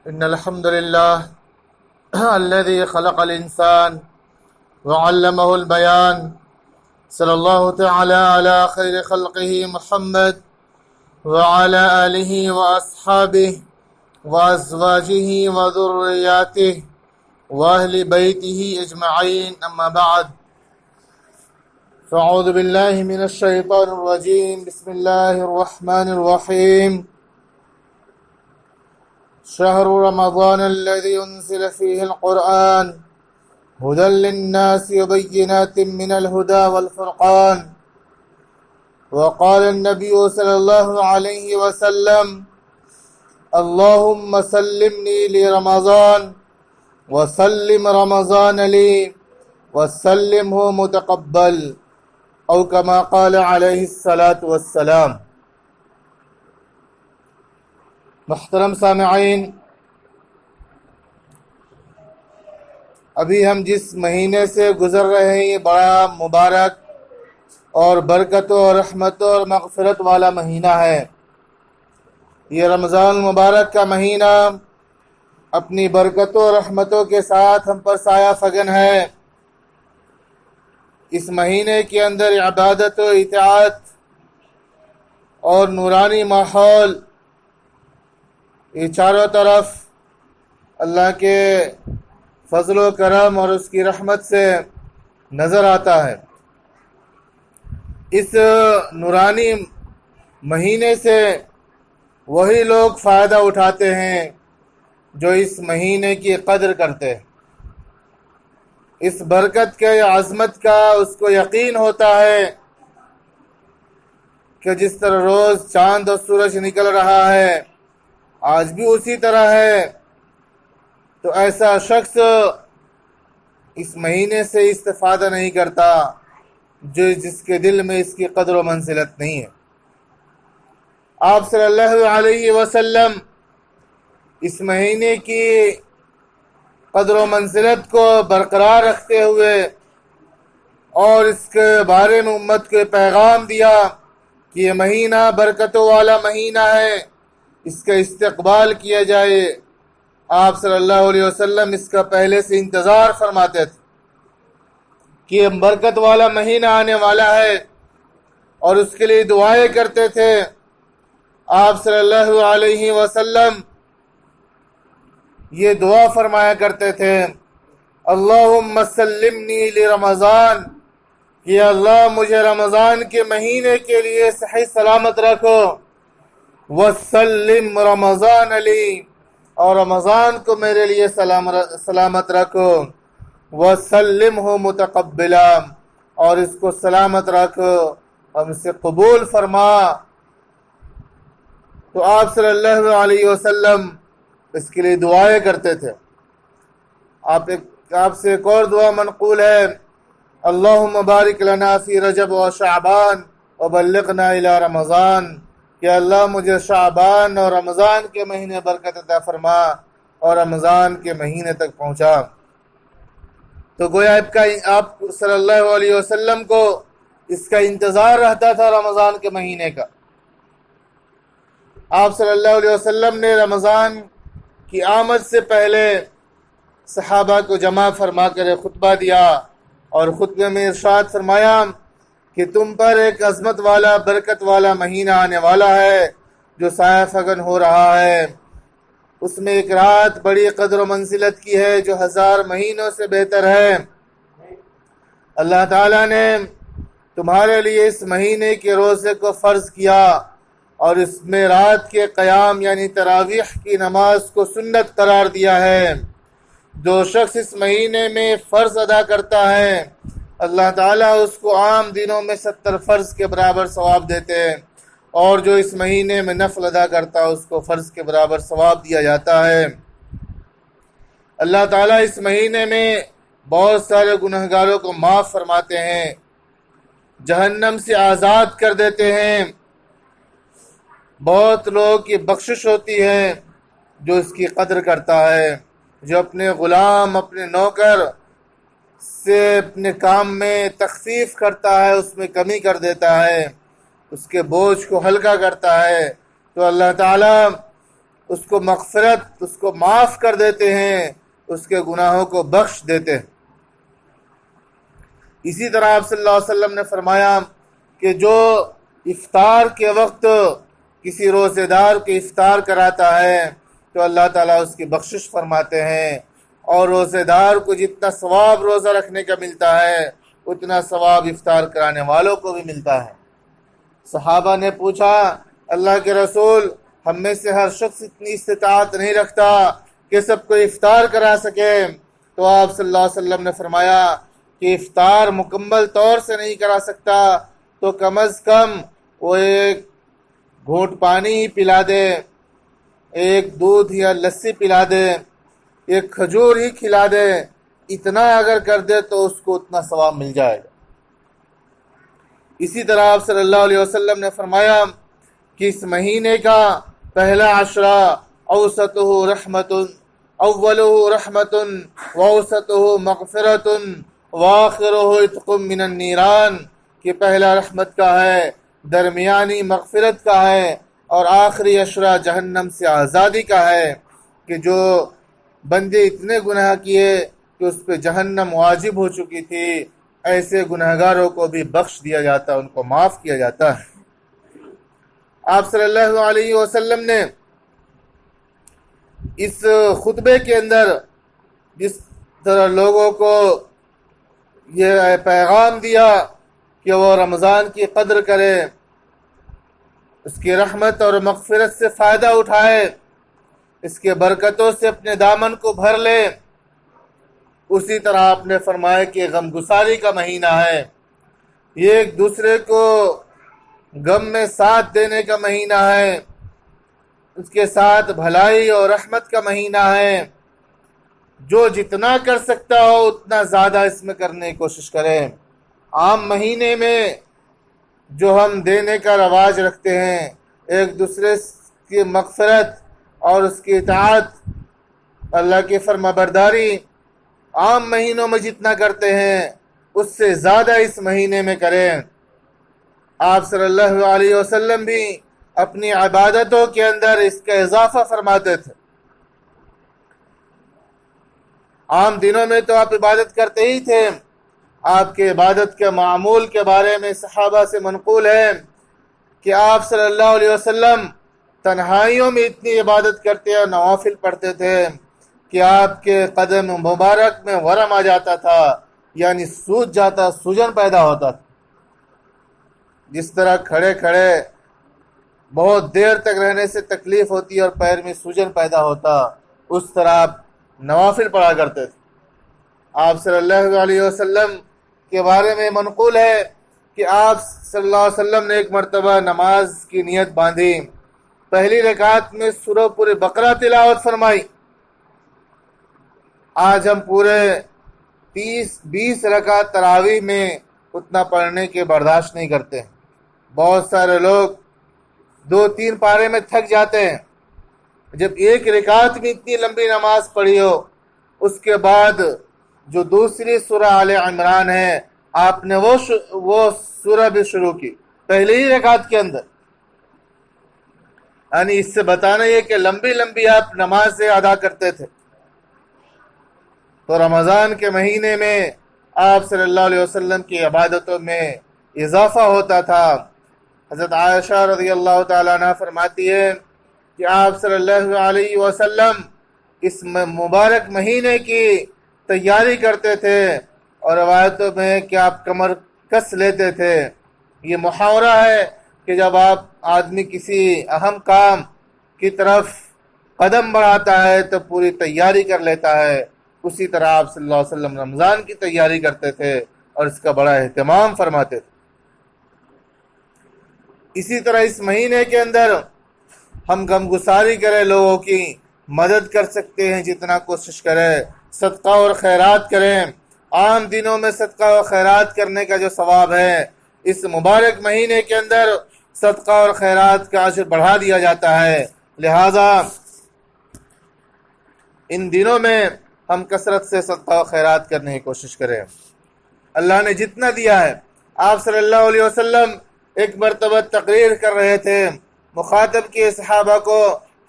إن الحمد لله الذي خلق الإنسان وعلمه البيان، صلى الله تعالى على خير خلقه محمد وعلى آله وأصحابه وأزواجه وذرياته وأهل بيته أجمعين، أما بعد، فأعوذ بالله من الشيطان الرجيم. بسم الله الرحمن الرحيم. شهر رمضان الذي أنزل فيه القرآن هدى للناس وبينات من الهدى والفرقان. وقال النبي صلى الله عليه وسلم: اللهم سلمني لرمضان وسلم رمضان لي وسلمه متقبل، او كما قال علیہ الصلاۃ والسلام. محترم سامعین، ابھی ہم جس مہینے سے گزر رہے ہیں یہ بڑا مبارک اور برکت و رحمت اور مغفرت والا مہینہ ہے. یہ رمضان المبارک کا مہینہ اپنی برکتوں و رحمتوں کے ساتھ ہم پر سایہ فگن ہے. اس مہینے کے اندر عبادت و اطاعت اور نورانی ماحول یہ چاروں طرف اللہ کے فضل و کرم اور اس کی رحمت سے نظر آتا ہے. اس نورانی مہینے سے وہی لوگ فائدہ اٹھاتے ہیں جو اس مہینے کی قدر کرتے ہیں. اس برکت کے عظمت کا اس کو یقین ہوتا ہے کہ جس طرح روز چاند اور سورج نکل رہا ہے آج بھی اسی طرح ہے، تو ایسا شخص اس مہینے سے استفادہ نہیں کرتا جس کے دل میں اس کی قدر و منزلت نہیں ہے. آپ صلی اللہ علیہ وسلم اس مہینے کی قدر و منزلت کو برقرار رکھتے ہوئے اور اس کے بارے میں امت کو پیغام دیا کہ یہ مہینہ برکتوں والا مہینہ ہے، اس کا استقبال کیا جائے. آپ صلی اللہ علیہ وسلم اس کا پہلے سے انتظار فرماتے تھے کہ یہ برکت والا مہینہ آنے والا ہے اور اس کے لیے دعائیں کرتے تھے. آپ صلی اللہ علیہ وسلم یہ دعا فرمایا کرتے تھے: اللہم سلمنی لرمضان، کہ اللہ مجھے رمضان کے مہینے کے لیے صحیح سلامت رکھو، وسلم رمضان لی، اور رمضان کو میرے لیے سلامت رکھو، وسلمہ متقبلا، اور اس کو سلامت رکھو، ہم سے قبول فرما. تو آپ صلی اللہ علیہ وسلم اس کے لیے دعائیں کرتے تھے. آپ سے ایک اور دعا منقول ہے: اللہم بارک لنا فی رجب و شعبان وبلغنا الی رمضان، کہ اللہ مجھے شعبان اور رمضان کے مہینے برکت عطا فرما اور رمضان کے مہینے تک پہنچا. تو گویا آپ صلی اللہ علیہ وسلم کو اس کا انتظار رہتا تھا رمضان کے مہینے کا. آپ صلی اللہ علیہ وسلم نے رمضان کی آمد سے پہلے صحابہ کو جمع فرما کر خطبہ دیا اور خطبے میں ارشاد فرمایا کہ تم پر ایک عظمت والا برکت والا مہینہ آنے والا ہے جو سایہ فگن ہو رہا ہے. اس میں ایک رات بڑی قدر و منزلت کی ہے جو 1000 مہینوں سے بہتر ہے. اللہ تعالیٰ نے تمہارے لیے اس مہینے کے روزے کو فرض کیا اور اس میں رات کے قیام یعنی تراویح کی نماز کو سنت قرار دیا ہے. جو شخص اس مہینے میں فرض ادا کرتا ہے اللہ تعالیٰ اس کو عام دنوں میں 70 فرض کے برابر ثواب دیتے ہیں، اور جو اس مہینے میں نفل ادا کرتا ہے اس کو فرض کے برابر ثواب دیا جاتا ہے. اللہ تعالیٰ اس مہینے میں بہت سارے گنہگاروں کو معاف فرماتے ہیں، جہنم سے آزاد کر دیتے ہیں. بہت لوگوں کی بخشش ہوتی ہے جو اس کی قدر کرتا ہے، جو اپنے غلام اپنے نوکر سے اپنے کام میں تخفیف کرتا ہے، اس میں کمی کر دیتا ہے، اس کے بوجھ کو ہلکا کرتا ہے، تو اللہ تعالیٰ اس کو مغفرت، اس کو معاف کر دیتے ہیں، اس کے گناہوں کو بخش دیتے ہیں۔ اسی طرح آپ صلی اللہ علیہ وسلم نے فرمایا کہ جو افطار کے وقت کسی روزے دار کے افطار کراتا ہے تو اللہ تعالیٰ اس کی بخشش فرماتے ہیں، اور روزے دار کو جتنا ثواب روزہ رکھنے کا ملتا ہے اتنا ثواب افطار کرانے والوں کو بھی ملتا ہے۔ صحابہ نے پوچھا اللہ کے رسول، ہم میں سے ہر شخص اتنی استطاعت نہیں رکھتا کہ سب کو افطار کرا سکے، تو آپ صلی اللہ علیہ وسلم نے فرمایا کہ افطار مکمل طور سے نہیں کرا سکتا تو کم از کم وہ ایک گھونٹ پانی ہی پلا دے، ایک دودھ یا لسی پلا دے، ایک کھجور ہی کھلا دے، اتنا اگر کر دے تو اس کو اتنا ثواب مل جائے گا۔ اسی طرح آپ صلی اللہ علیہ وسلم نے فرمایا کہ اس مہینے کا پہلا عشرہ اوسطہ رحمت، اولہ رحمت واوسطہ مغفرت وآخرہ عتق من النیران، کہ پہلا رحمت کا ہے، درمیانی مغفرت کا ہے، اور آخری عشرہ جہنم سے آزادی کا ہے، کہ جو بندے اتنے گناہ کیے کہ اس پہ جہنم واجب ہو چکی تھی، ایسے گناہگاروں کو بھی بخش دیا جاتا، ان کو معاف کیا جاتا ہے۔ آپ صلی اللہ علیہ وسلم نے اس خطبے کے اندر جس طرح لوگوں کو یہ پیغام دیا کہ وہ رمضان کی قدر کرے، اس کی رحمت اور مغفرت سے فائدہ اٹھائے، اس کے برکتوں سے اپنے دامن کو بھر لے، اسی طرح آپ نے فرمایا کہ غم گساری کا مہینہ ہے، یہ ایک دوسرے کو غم میں ساتھ دینے کا مہینہ ہے، اس کے ساتھ بھلائی اور رحمت کا مہینہ ہے، جو جتنا کر سکتا ہو اتنا زیادہ اس میں کرنے کی کوشش کریں۔ عام مہینے میں جو ہم دینے کا رواج رکھتے ہیں، ایک دوسرے کی مغفرت اور اس کی اطاعت، اللہ کی فرما برداری عام مہینوں میں جتنا کرتے ہیں اس سے زیادہ اس مہینے میں کریں۔ آپ صلی اللہ علیہ وسلم بھی اپنی عبادتوں کے اندر اس کا اضافہ فرماتے تھے۔ عام دنوں میں تو آپ عبادت کرتے ہی تھے، آپ کے عبادت کے معمول کے بارے میں صحابہ سے منقول ہے کہ آپ صلی اللہ علیہ وسلم تنہائیوں میں اتنی عبادت کرتے اور نوافل پڑھتے تھے کہ آپ کے قدم مبارک میں ورم آ جاتا تھا، یعنی سوج جاتا، سوجن پیدا ہوتا تھا۔ جس طرح کھڑے کھڑے بہت دیر تک رہنے سے تکلیف ہوتی اور پیر میں سوجن پیدا ہوتا، اس طرح آپ نوافل پڑھا کرتے تھے۔ آپ صلی اللہ علیہ وسلم کے بارے میں منقول ہے کہ آپ صلی اللہ علیہ وسلم نے ایک مرتبہ نماز کی نیت باندھی، پہلی رکعت میں سورہ پورے بقرہ تلاوت فرمائی۔ آج ہم پورے 20 رکعت تراویح میں اتنا پڑھنے کے برداشت نہیں کرتے، بہت سارے لوگ 2-3 پارے میں تھک جاتے ہیں۔ جب ایک رکعت میں اتنی لمبی نماز پڑھی ہو، اس کے بعد جو دوسری سورہ آل عمران ہے آپ نے وہ سورہ بھی شروع کی پہلے ہی رکعت کے اندر، یعنی اس سے بتانا یہ کہ لمبی لمبی آپ نمازیں ادا کرتے تھے۔ تو رمضان کے مہینے میں آپ صلی اللہ علیہ وسلم کی عبادتوں میں اضافہ ہوتا تھا۔ حضرت عائشہ رضی اللہ تعالیٰ عنہ فرماتی ہے کہ آپ صلی اللہ علیہ وسلم اس مبارک مہینے کی تیاری کرتے تھے، اور روایتوں میں کہ آپ کمر کس لیتے تھے۔ یہ محاورہ ہے کہ جب آدمی کسی اہم کام کی طرف قدم بڑھاتا ہے تو پوری تیاری کر لیتا ہے۔ اسی طرح آپ صلی اللہ علیہ وسلم رمضان کی تیاری کرتے تھے اور اس کا بڑا اہتمام فرماتے تھے۔ اسی طرح اس مہینے کے اندر ہم غم گساری کریں، لوگوں کی مدد کر سکتے ہیں جتنا کوشش کریں، صدقہ اور خیرات کریں۔ عام دنوں میں صدقہ اور خیرات کرنے کا جو ثواب ہے، اس مبارک مہینے کے اندر صدقہ اور خیرات کا اجر بڑھا دیا جاتا ہے، لہذا ان دنوں میں ہم کثرت سے صدقہ و خیرات کرنے کی کوشش کریں۔ اللہ نے جتنا دیا ہے، آپ صلی اللہ علیہ وسلم ایک مرتبہ تقریر کر رہے تھے، مخاطب کیے صحابہ کو،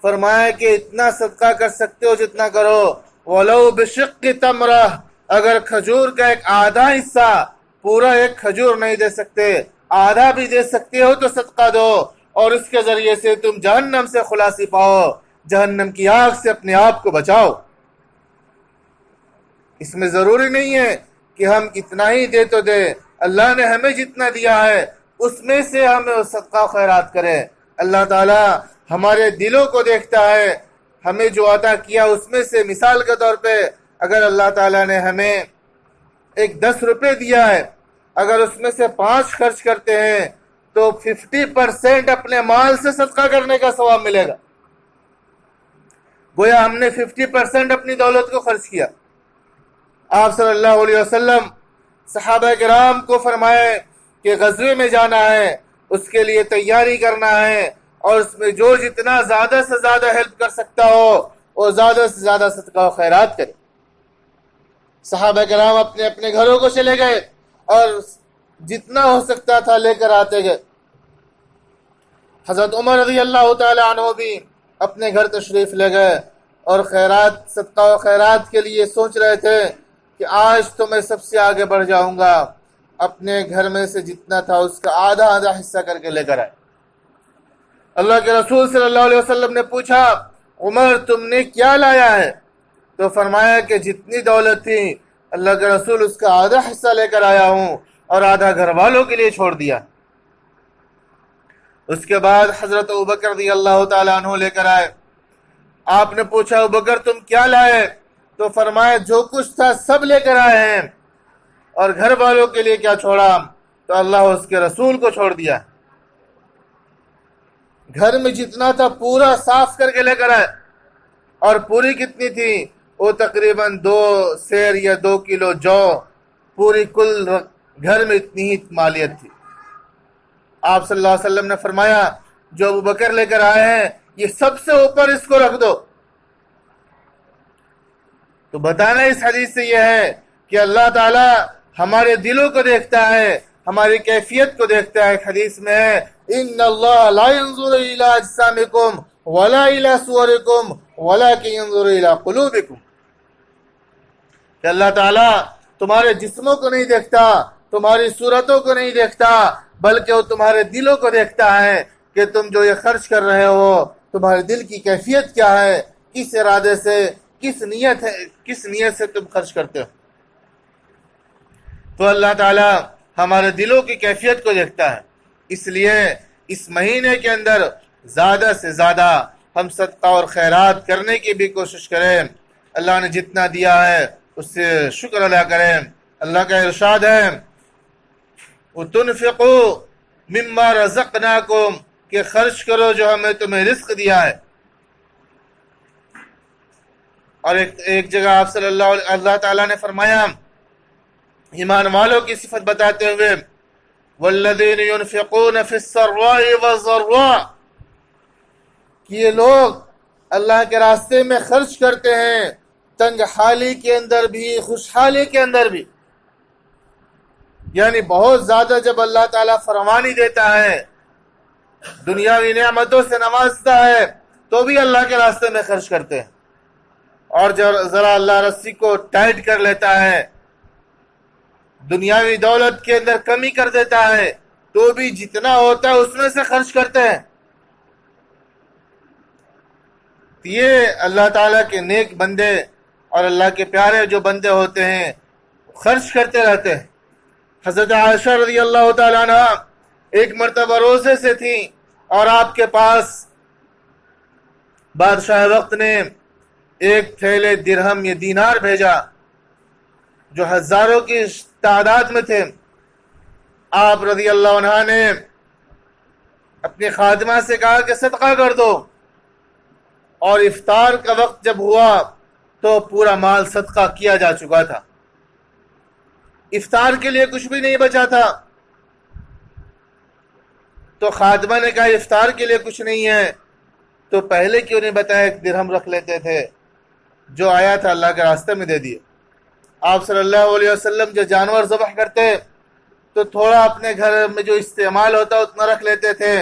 فرمایا کہ اتنا صدقہ کر سکتے ہو جتنا کرو، وَلَوْ بِشِقِّ تَمْرَةٍ، اگر کھجور کا ایک آدھا حصہ، پورا ایک کھجور نہیں دے سکتے، آدھا بھی دے سکتے ہو تو صدقہ دو، اور اس کے ذریعے سے تم جہنم سے خلاصی پاؤ، جہنم کی آگ سے اپنے آپ کو بچاؤ۔ اس میں ضروری نہیں ہے کہ ہم اتنا ہی دے تو دے، اللہ نے ہمیں جتنا دیا ہے اس میں سے ہمیں صدقہ خیرات کرے۔ اللہ تعالی ہمارے دلوں کو دیکھتا ہے، ہمیں جو عطا کیا اس میں سے مثال کے طور پہ اگر اللہ تعالیٰ نے ہمیں ایک 10 روپے دیا ہے، اگر اس میں سے 5 خرچ کرتے ہیں تو 50% اپنے مال سے صدقہ کرنے کا ثواب ملے گا، گویا ہم نے 50% اپنی دولت کو خرچ کیا۔ آپ صلی اللہ علیہ وسلم صحابہ کرام کو فرمائے کہ غزوے میں جانا ہے، اس کے لیے تیاری کرنا ہے، اور اس میں جو جتنا زیادہ سے زیادہ ہیلپ کر سکتا ہو وہ زیادہ سے زیادہ صدقہ و خیرات کرے۔ صحابہ کرام اپنے اپنے گھروں کو چلے گئے اور جتنا ہو سکتا تھا لے کر آتے گئے۔ حضرت عمر رضی اللہ تعالی عنہ بھی اپنے گھر تشریف لے گئے اور خیرات، صدقہ و خیرات کے لیے سوچ رہے تھے کہ آج تو میں سب سے آگے بڑھ جاؤں گا، اپنے گھر میں سے جتنا تھا اس کا آدھا حصہ کر کے لے کر آئے۔ اللہ کے رسول صلی اللہ علیہ وسلم نے پوچھا، عمر تم نے کیا لایا ہے؟ تو فرمایا کہ جتنی دولت تھی اللہ کے رسول اس کا آدھا حصہ لے کر آیا ہوں اور آدھا گھر والوں کے لیے چھوڑ دیا۔ اس کے بعد حضرت ابوبکر رضی اللہ تعالیٰ عنہ لے کر آئے۔ آپ نے پوچھا ابوبکر تم کیا لائے؟ تو فرمایا جو کچھ تھا سب لے کر آئے ہیں، اور گھر والوں کے لیے کیا چھوڑا؟ تو اللہ اس کے رسول کو چھوڑ دیا۔ گھر میں جتنا تھا پورا صاف کر کے لے کر آئے، اور پوری کتنی تھی؟ وہ تقریباً 2 سیر یا 2 کلو جو، پوری کل گھر میں اتنی ہی مالیت تھی۔ آپ صلی اللہ علیہ وسلم نے فرمایا جو ابوبکر لے کر آئے ہیں یہ سب سے اوپر اس کو رکھ دو۔ تو بتانا اس حدیث سے یہ ہے کہ اللہ تعالی ہمارے دلوں کو دیکھتا ہے، ہماری کیفیت کو دیکھتا ہے۔ ایک حدیث میں ہے ان اللہ لا ينظر الى اجسامکم ولا الى صورکم ولكن ينظر الى قلوبکم، کہ اللہ تعالیٰ تمہارے جسموں کو نہیں دیکھتا، تمہاری صورتوں کو نہیں دیکھتا، بلکہ وہ تمہارے دلوں کو دیکھتا ہے کہ تم جو یہ خرچ کر رہے ہو تمہارے دل کی کیفیت کیا ہے، کس ارادے سے، کس نیت سے تم خرچ کرتے ہو۔ تو اللہ تعالیٰ ہمارے دلوں کی کیفیت کو دیکھتا ہے۔ اس لیے اس مہینے کے اندر زیادہ سے زیادہ ہم صدقہ اور خیرات کرنے کی بھی کوشش کریں۔ اللہ نے جتنا دیا ہے اس سے شکر ادا کریں۔ اللہ کا ارشاد ہے وَتُنْفِقُوا مِمَّا رَزَقْنَاكُمْ، کہ خرچ کرو جو ہمیں تمہیں رزق دیا ہے۔ اور ایک جگہ آپ صلی اللہ تعالیٰ نے فرمایا ایمان والوں کی صفت بتاتے ہوئے وَالَّذِينَ يُنْفِقُونَ فِي السَّرَّاءِ وَالضَّرَّاءِ، کہ یہ لوگ اللہ کے راستے میں خرچ کرتے ہیں تنگ حالی کے اندر بھی، خوشحالی کے اندر بھی۔ یعنی بہت زیادہ جب اللہ تعالیٰ فرمانی دیتا ہے، دنیاوی نعمتوں سے نوازتا ہے، تو بھی اللہ کے راستے میں خرچ کرتے ہیں، اور جب ذرا اللہ رسی کو ٹائٹ کر لیتا ہے، دنیاوی دولت کے اندر کمی کر دیتا ہے، تو بھی جتنا ہوتا ہے اس میں سے خرچ کرتے ہیں۔ یہ اللہ تعالیٰ کے نیک بندے اور اللہ کے پیارے جو بندے ہوتے ہیں خرچ کرتے رہتے ہیں۔ حضرت عائشہ رضی اللہ تعالیٰ عنہ ایک مرتبہ روزے سے تھیں اور آپ کے پاس بادشاہ وقت نے ایک تھیلے درہم یا دینار بھیجا جو ہزاروں کی تعداد میں تھے۔ آپ رضی اللہ عنہ نے اپنی خادمہ سے کہا کہ صدقہ کر دو، اور افطار کا وقت جب ہوا تو پورا مال صدقہ کیا جا چکا تھا، افطار کے لیے کچھ بھی نہیں بچا تھا۔ تو خادمہ نے کہا افطار کے لیے کچھ نہیں ہے تو پہلے کیوں نہیں بتایا؟ ایک درہم رکھ لیتے تھے، جو آیا تھا اللہ کے راستے میں دے دیے۔ آپ صلی اللہ علیہ وسلم جو جانور ذبح کرتے تو تھوڑا اپنے گھر میں جو استعمال ہوتا اتنا رکھ لیتے تھے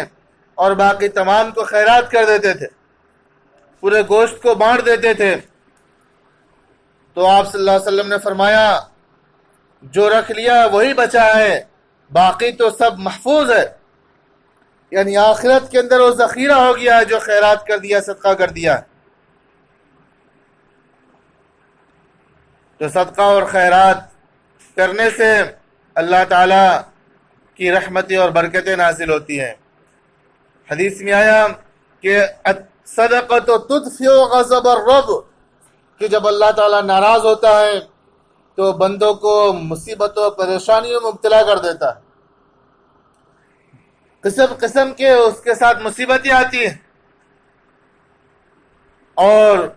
اور باقی تمام کو خیرات کر دیتے تھے۔ پورے گوشت کو بانٹ دیتے تھے، تو آپ صلی اللہ علیہ وسلم نے فرمایا جو رکھ لیا وہی بچا ہے، باقی تو سب محفوظ ہے، یعنی آخرت کے اندر وہ ذخیرہ ہو گیا ہے جو خیرات کر دیا، صدقہ کر دیا۔ تو صدقہ اور خیرات کرنے سے اللہ تعالیٰ کی رحمتیں اور برکتیں نازل ہوتی ہیں۔ حدیث میں آیا کہ صدقۃ تدفع غضب الرب، کہ جب اللہ تعالیٰ ناراض ہوتا ہے تو بندوں کو مصیبتوں پریشانیوں میں مبتلا کر دیتا ہے، قسم قسم کے اس کے ساتھ مصیبتیں آتی ہیں، اور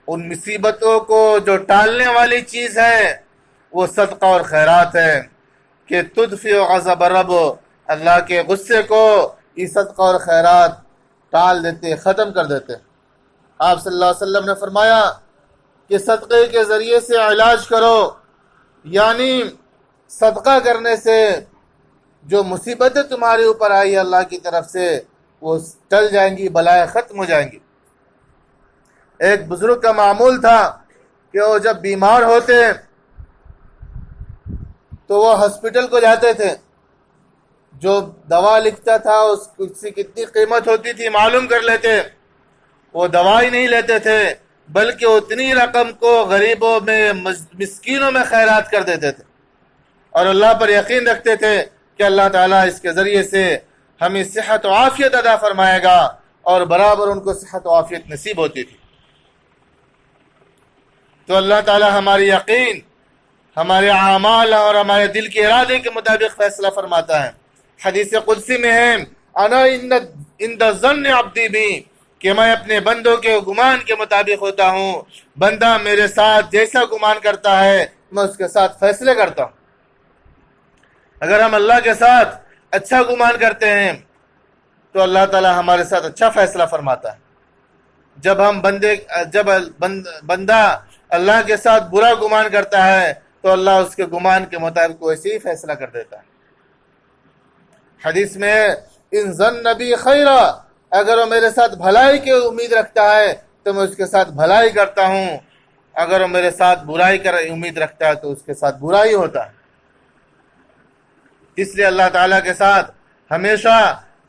ان مصیبتوں کو جو ٹالنے والی چیز ہے وہ صدقہ اور خیرات ہے، کہ تدفع غضب الرب، اللہ کے غصے کو یہ صدقہ اور خیرات ٹال دیتے، ختم کر دیتے۔ آپ صلی اللہ علیہ وسلم نے فرمایا کہ صدقے کے ذریعے سے علاج کرو، یعنی صدقہ کرنے سے جو مصیبتیں تمہارے اوپر آئی اللہ کی طرف سے وہ ٹل جائیں گی، بلائیں ختم ہو جائیں گی۔ ایک بزرگ کا معمول تھا کہ وہ جب بیمار ہوتے تو وہ ہاسپٹل کو جاتے تھے، جو دوا لکھتا تھا اس کی کتنی قیمت ہوتی تھی معلوم کر لیتے، وہ دوائی نہیں لیتے تھے بلکہ اتنی رقم کو غریبوں میں مسکینوں میں خیرات کر دیتے تھے، اور اللہ پر یقین رکھتے تھے کہ اللہ تعالیٰ اس کے ذریعے سے ہمیں صحت و عافیت عطا فرمائے گا، اور برابر ان کو صحت و عافیت نصیب ہوتی تھی۔ تو اللہ تعالیٰ ہماری یقین، ہمارے اعمال اور ہمارے دل کے ارادے کے مطابق فیصلہ فرماتا ہے۔ حدیث قدسی میں ہے انا عند ظن عبدی بی، کہ میں اپنے بندوں کے گمان کے مطابق ہوتا ہوں، بندہ میرے ساتھ جیسا گمان کرتا ہے میں اس کے ساتھ فیصلے کرتا ہوں۔ اگر ہم اللہ کے ساتھ اچھا گمان کرتے ہیں تو اللہ تعالیٰ ہمارے ساتھ اچھا فیصلہ فرماتا ہے۔ جب بندہ اللہ کے ساتھ برا گمان کرتا ہے تو اللہ اس کے گمان کے مطابق ویسے ہی فیصلہ کر دیتا ہے۔ حدیث میں ان ظن بی خیرا، اگر وہ میرے ساتھ بھلائی کی امید رکھتا ہے تو میں اس کے ساتھ بھلائی کرتا ہوں، اگر وہ میرے ساتھ برائی کی امید رکھتا ہے تو اس کے ساتھ برائی ہوتا ہے۔ اس لیے اللہ تعالیٰ کے ساتھ ہمیشہ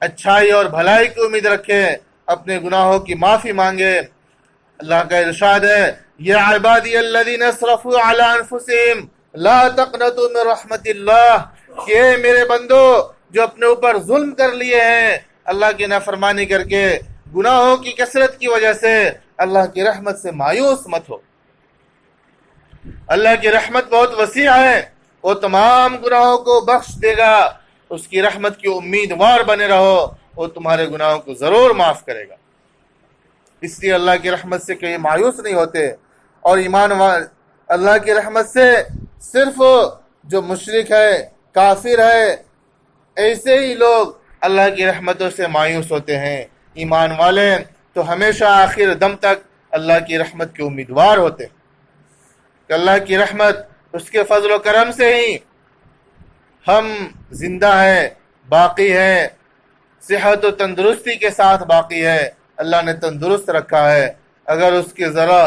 اچھائی اور بھلائی کی امید رکھے، اپنے گناہوں کی معافی مانگے۔ اللہ کا ارشاد ہے یا عبادی الذین اسرفوا علی انفسہم لا تقنطوا من رحمت اللہ، کہ میرے بندو جو اپنے اوپر ظلم کر لیے ہیں اللہ کی نافرمانی کر کے، گناہوں کی کثرت کی وجہ سے اللہ کی رحمت سے مایوس مت ہو۔ اللہ کی رحمت بہت وسیع ہے، وہ تمام گناہوں کو بخش دے گا، اس کی رحمت کی امیدوار بنے رہو، وہ تمہارے گناہوں کو ضرور معاف کرے گا۔ اس لیے اللہ کی رحمت سے کہیں مایوس نہیں ہوتے، اور اللہ کی رحمت سے صرف جو مشرک ہے، کافر ہے، ایسے ہی لوگ اللہ کی رحمتوں سے مایوس ہوتے ہیں۔ ایمان والے تو ہمیشہ آخر دم تک اللہ کی رحمت کے امیدوار ہوتے ہیں کہ اللہ کی رحمت، اس کے فضل و کرم سے ہی ہم زندہ ہیں، باقی ہیں، صحت و تندرستی کے ساتھ باقی ہے۔ اللہ نے تندرست رکھا ہے، اگر اس کی ذرا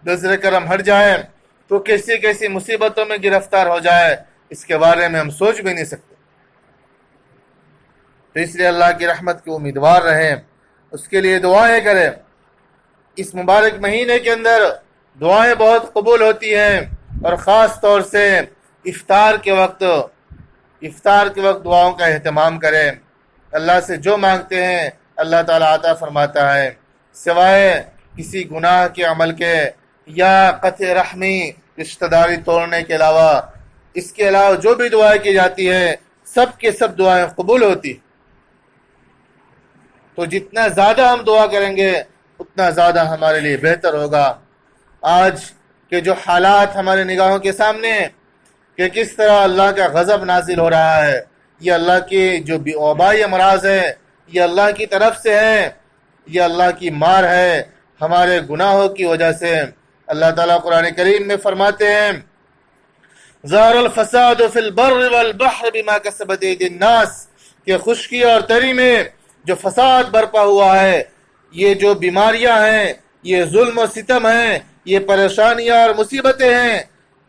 نظر کرم ہٹ جائے تو کیسی کیسی مصیبتوں میں گرفتار ہو جائے، اس کے بارے میں ہم سوچ بھی نہیں سکتے۔ تو اس لیے اللہ کی رحمت کے امیدوار رہیں، اس کے لیے دعائیں کریں۔ اس مبارک مہینے کے اندر دعائیں بہت قبول ہوتی ہیں، اور خاص طور سے افطار کے وقت دعاؤں کا اہتمام کریں۔ اللہ سے جو مانگتے ہیں اللہ تعالیٰ عطا فرماتا ہے، سوائے کسی گناہ کے عمل کے یا قطع رحمی، رشتہ داری توڑنے کے علاوہ۔ اس کے علاوہ جو بھی دعائیں کی جاتی ہیں سب کے سب دعائیں قبول ہوتی۔ تو جتنا زیادہ ہم دعا کریں گے اتنا زیادہ ہمارے لیے بہتر ہوگا۔ آج کے جو حالات ہمارے نگاہوں کے سامنے ہیں کہ کس طرح اللہ کا غضب نازل ہو رہا ہے، یہ اللہ کی جو وبائی امراض ہے یہ اللہ کی طرف سے ہے، یہ اللہ کی مار ہے ہمارے گناہوں کی وجہ سے۔ اللہ تعالیٰ قرآن کریم میں فرماتے ہیں ظہر الفساد فی البر والبحر بما کسبت ایدی الناس، کہ خشکی اور تری میں جو فساد برپا ہوا ہے، یہ جو بیماریاں ہیں یہ ظلم و ستم ہیں، یہ پریشانیاں اور مصیبتیں ہیں،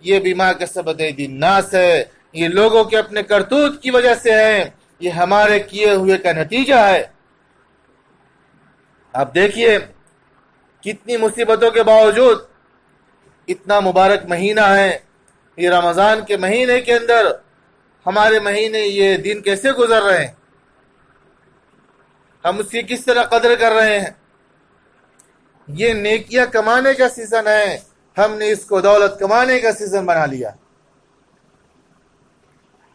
یہ بما کسبت ایدی الناس ہے، یہ لوگوں کے اپنے کرتوت کی وجہ سے ہیں، یہ ہمارے کیے ہوئے کا نتیجہ ہے۔ آپ دیکھیے کتنی مصیبتوں کے باوجود اتنا مبارک مہینہ ہے، یہ رمضان کے مہینے کے اندر ہمارے مہینے یہ دن کیسے گزر رہے ہیں، ہم اس کی کس طرح قدر کر رہے ہیں۔ یہ نیکیاں کمانے کا سیزن ہے، ہم نے اس کو دولت کمانے کا سیزن بنا لیا۔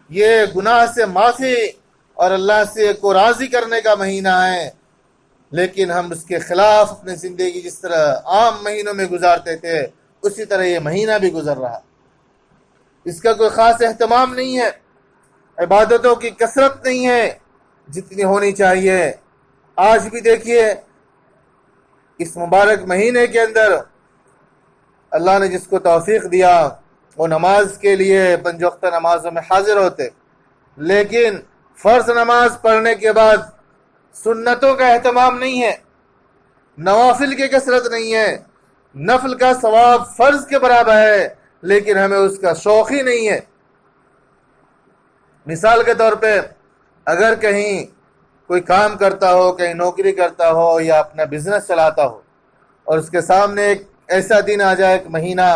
یہ گناہ سے معافی اور اللہ سے کو راضی کرنے کا مہینہ ہے، لیکن ہم اس کے خلاف اپنی زندگی جس طرح عام مہینوں میں گزارتے تھے اسی طرح یہ مہینہ بھی گزر رہا۔ اس کا کوئی خاص اہتمام نہیں ہے، عبادتوں کی کثرت نہیں ہے جتنی ہونی چاہیے۔ آج بھی دیکھیے اس مبارک مہینے کے اندر اللہ نے جس کو توفیق دیا وہ نماز کے لیے 5 وقت نمازوں میں حاضر ہوتے، لیکن فرض نماز پڑھنے کے بعد سنتوں کا اہتمام نہیں ہے، نوافل کی کثرت نہیں ہے، نفل کا ثواب فرض کے برابر ہے لیکن ہمیں اس کا شوق ہی نہیں ہے۔ مثال کے طور پہ اگر کہیں کوئی کام کرتا ہو، کہیں نوکری کرتا ہو یا اپنا بزنس چلاتا ہو اور اس کے سامنے ایک ایسا دن آ جائے، ایک مہینہ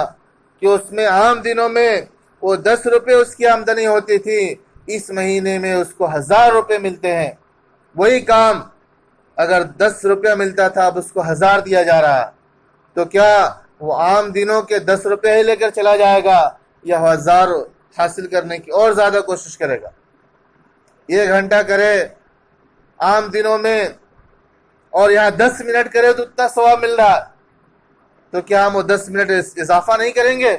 کہ اس میں عام دنوں میں وہ 10 روپے اس کی آمدنی ہوتی تھی، اس مہینے میں اس کو 1000 روپے ملتے ہیں۔ وہی کام اگر 10 روپے ملتا تھا اب اس کو 1000 دیا جا رہا، تو کیا وہ عام دنوں کے 10 روپے ہی لے کر چلا جائے گا یا 1000 حاصل کرنے کی اور زیادہ کوشش کرے گا؟ 1 گھنٹہ کرے عام دنوں میں اور یہاں 10 منٹ کرے تو اتنا ثواب مل رہا، تو کیا ہم وہ 10 منٹ اضافہ نہیں کریں گے؟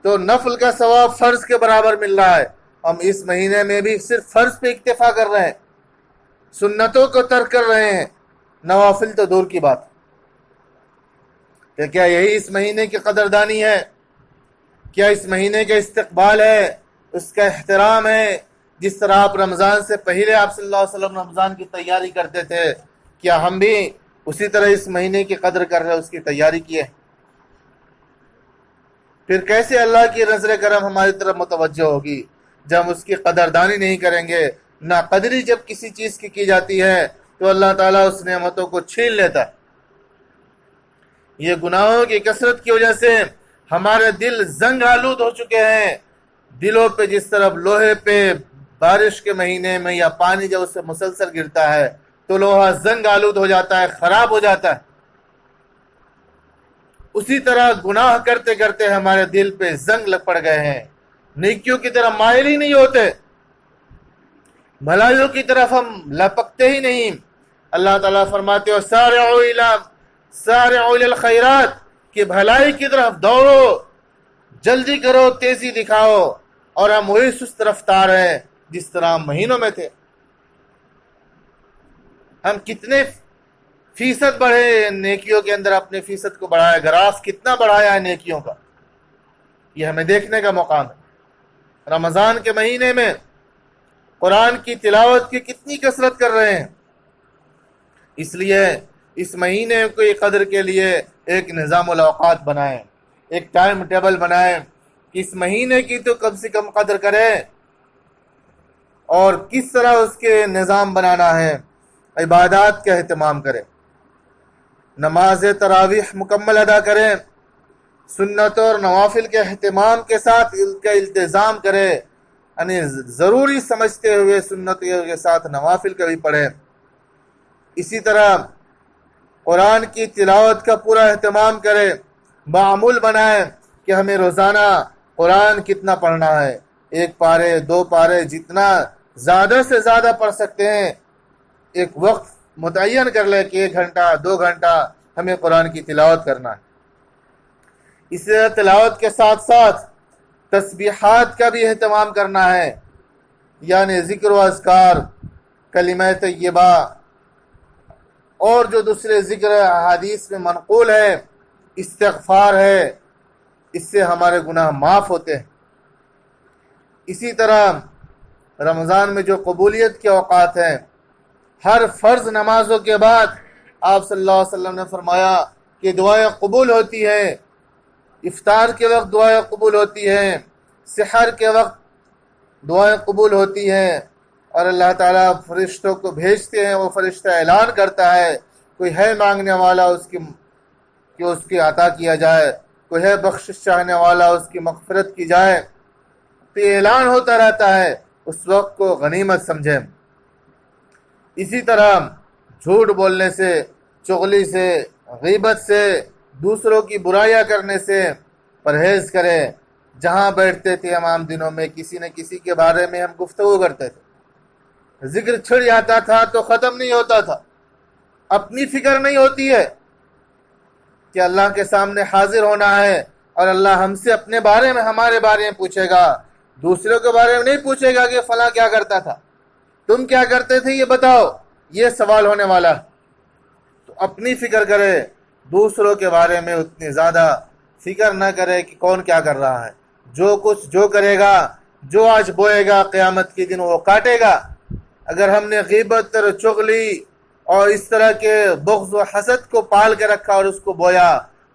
تو نفل کا ثواب فرض کے برابر مل رہا ہے، ہم اس مہینے میں بھی صرف فرض پہ اکتفا کر رہے ہیں، سنتوں کو ترک کر رہے ہیں، نوافل تو دور کی بات۔ کہ کیا یہی اس مہینے کی قدردانی ہے؟ کیا اس مہینے کا استقبال ہے، اس کا احترام ہے؟ جس طرح آپ رمضان سے پہلے آپ صلی اللہ علیہ وسلم رمضان کی تیاری کرتے تھے، کیا ہم بھی اسی طرح اس مہینے کی قدر کر رہے، اس کی تیاری کیے؟ پھر کیسے اللہ کی نظر کرم ہماری طرف متوجہ ہوگی جب ہم اس کی قدردانی نہیں کریں گے؟ ناقدری جب کسی چیز کی جاتی ہے تو اللہ تعالیٰ اس نعمتوں کو چھین لیتا ہے۔ یہ گناہوں کی کثرت کی وجہ سے ہمارے دل زنگ آلود ہو چکے ہیں، دلوں پہ جس طرح لوہے پہ بارش کے مہینے میں یا پانی جب اس سے مسلسل گرتا ہے تو لوہا زنگ آلود ہو جاتا ہے، خراب ہو جاتا ہے، اسی طرح گناہ کرتے کرتے ہمارے دل پہ زنگ لگ پڑ گئے ہیں، نیکیوں کی طرف مائل ہی نہیں ہوتے، بھلائیوں کی طرف ہم لپکتے ہی نہیں۔ اللہ تعالیٰ فرماتے ہو سارعوا الی الخیرات کہ بھلائی کی طرف دوڑو، جلدی کرو، تیزی دکھاؤ، اور ہم وہی سست رفتار ہیں جس طرح ہم مہینوں میں تھے۔ ہم کتنے فیصد بڑھے نیکیوں کے اندر، اپنے فیصد کو بڑھایا، گراف کتنا بڑھایا ہے نیکیوں کا، یہ ہمیں دیکھنے کا مقام ہے۔ رمضان کے مہینے میں قرآن کی تلاوت کی کتنی کثرت کر رہے ہیں، اس لیے اس مہینے کی قدر کے لیے ایک نظام الاوقات بنائیں، ایک ٹائم ٹیبل بنائیں، اس مہینے کی تو کم سے کم قدر کریں اور کس طرح اس کے نظام بنانا ہے، عبادات کا اہتمام کریں، نماز تراویح مکمل ادا کریں، سنتوں اور نوافل کے اہتمام کے ساتھ ان کا التزام کریں، یعنی ضروری سمجھتے ہوئے سنتوں کے ساتھ نوافل کا بھی پڑھیں۔ اسی طرح قرآن کی تلاوت کا پورا اہتمام کریں، معمول بنائیں کہ ہمیں روزانہ قرآن کتنا پڑھنا ہے، 1 پارے 2 پارے، جتنا زیادہ سے زیادہ پڑھ سکتے ہیں، ایک وقت متعین کر لیں کہ 1 گھنٹہ 2 گھنٹہ ہمیں قرآن کی تلاوت کرنا ہے۔ اس طرح تلاوت کے ساتھ ساتھ تسبیحات کا بھی اہتمام کرنا ہے، یعنی ذکر و اذکار، کلمہ طیبہ اور جو دوسرے ذکر احادیث میں منقول ہے، استغفار ہے، اس سے ہمارے گناہ معاف ہوتے ہیں۔ اسی طرح رمضان میں جو قبولیت کے اوقات ہیں، ہر فرض نمازوں کے بعد آپ صلی اللہ علیہ وسلم نے فرمایا کہ دعائیں قبول ہوتی ہیں، افطار کے وقت دعائیں قبول ہوتی ہیں، سحر کے وقت دعائیں قبول ہوتی ہیں، اور اللہ تعالیٰ فرشتوں کو بھیجتے ہیں، وہ فرشتہ اعلان کرتا ہے کوئی ہے مانگنے والا اس کی عطا کیا جائے، کوئی ہے بخشش چاہنے والا اس کی مغفرت کی جائے، تو یہ اعلان ہوتا رہتا ہے، اس وقت کو غنیمت سمجھیں۔ اسی طرح جھوٹ بولنے سے، چغلی سے، غیبت سے، دوسروں کی برائیاں کرنے سے پرہیز کریں۔ جہاں بیٹھتے تھے ہم عام دنوں میں کسی نہ کسی کے بارے میں ہم گفتگو کرتے تھے، ذکر چھڑ جاتا تھا تو ختم نہیں ہوتا تھا، اپنی فکر نہیں ہوتی ہے کہ اللہ کے سامنے حاضر ہونا ہے اور اللہ ہم سے اپنے بارے میں، ہمارے بارے میں پوچھے گا، دوسروں کے بارے میں نہیں پوچھے گا کہ فلاں کیا کرتا تھا، تم کیا کرتے تھے یہ بتاؤ، یہ سوال ہونے والا۔ تو اپنی فکر کرے، دوسروں کے بارے میں اتنی زیادہ فکر نہ کرے کہ کون کیا کر رہا ہے۔ جو کرے گا، جو آج بوئے گا قیامت کے دن وہ کاٹے گا۔ اگر ہم نے غیبت اور چغلی اور اس طرح کے بغض و حسد کو پال کے رکھا اور اس کو بویا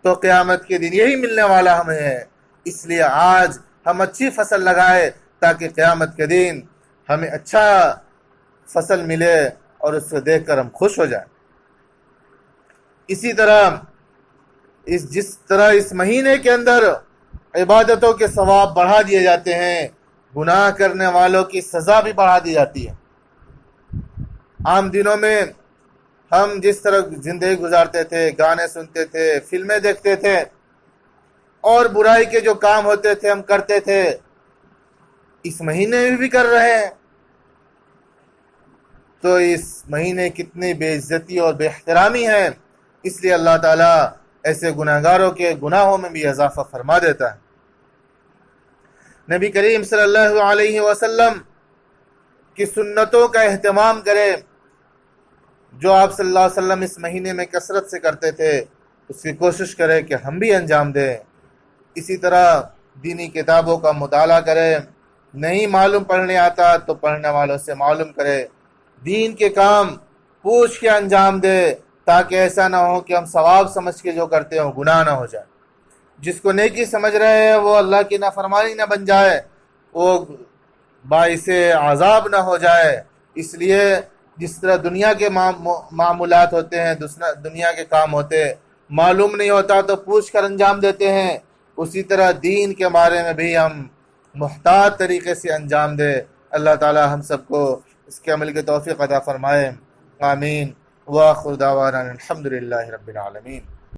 تو قیامت کے دن یہی ملنے والا ہمیں ہے۔ اس لیے آج ہم اچھی فصل لگائے تاکہ قیامت کے دن ہمیں اچھا فصل ملے اور اس کو دیکھ کر ہم خوش ہو جائیں۔ اسی طرح جس طرح اس مہینے کے اندر عبادتوں کے ثواب بڑھا دیے جاتے ہیں، گناہ کرنے والوں کی سزا بھی بڑھا دی جاتی ہے۔ عام دنوں میں ہم جس طرح زندگی گزارتے تھے، گانے سنتے تھے، فلمیں دیکھتے تھے اور برائی کے جو کام ہوتے تھے ہم کرتے تھے، اس مہینے میں بھی کر رہے ہیں، تو اس مہینے کتنی بے عزتی اور بے احترامی ہے۔ اس لیے اللہ تعالیٰ ایسے گناہگاروں کے گناہوں میں بھی اضافہ فرما دیتا ہے۔ نبی کریم صلی اللہ علیہ وسلم کی سنتوں کا اہتمام کرے، جو آپ صلی اللہ علیہ وسلم اس مہینے میں کثرت سے کرتے تھے، اس کی کوشش کرے کہ ہم بھی انجام دیں۔ اسی طرح دینی کتابوں کا مطالعہ کرے، نہیں معلوم پڑھنے آتا تو پڑھنے والوں سے معلوم کرے، دین کے کام پوچھ کے انجام دے، تاکہ ایسا نہ ہو کہ ہم ثواب سمجھ کے جو کرتے ہوں گناہ نہ ہو جائے۔ جس کو نیکی سمجھ رہے ہیں وہ اللہ کی نافرمانی نہ بن جائے، وہ باعث عذاب نہ ہو جائے۔ اس لیے جس طرح دنیا کے معاملات ہوتے ہیں، دنیا کے کام ہوتے معلوم نہیں ہوتا تو پوچھ کر انجام دیتے ہیں، اسی طرح دین کے بارے میں بھی ہم محتاط طریقے سے انجام دے۔ اللہ تعالی ہم سب کو اس کے عمل کی توفیق عطا فرمائے، آمین۔ وآخر دعوانا الحمدللہ رب العالمین۔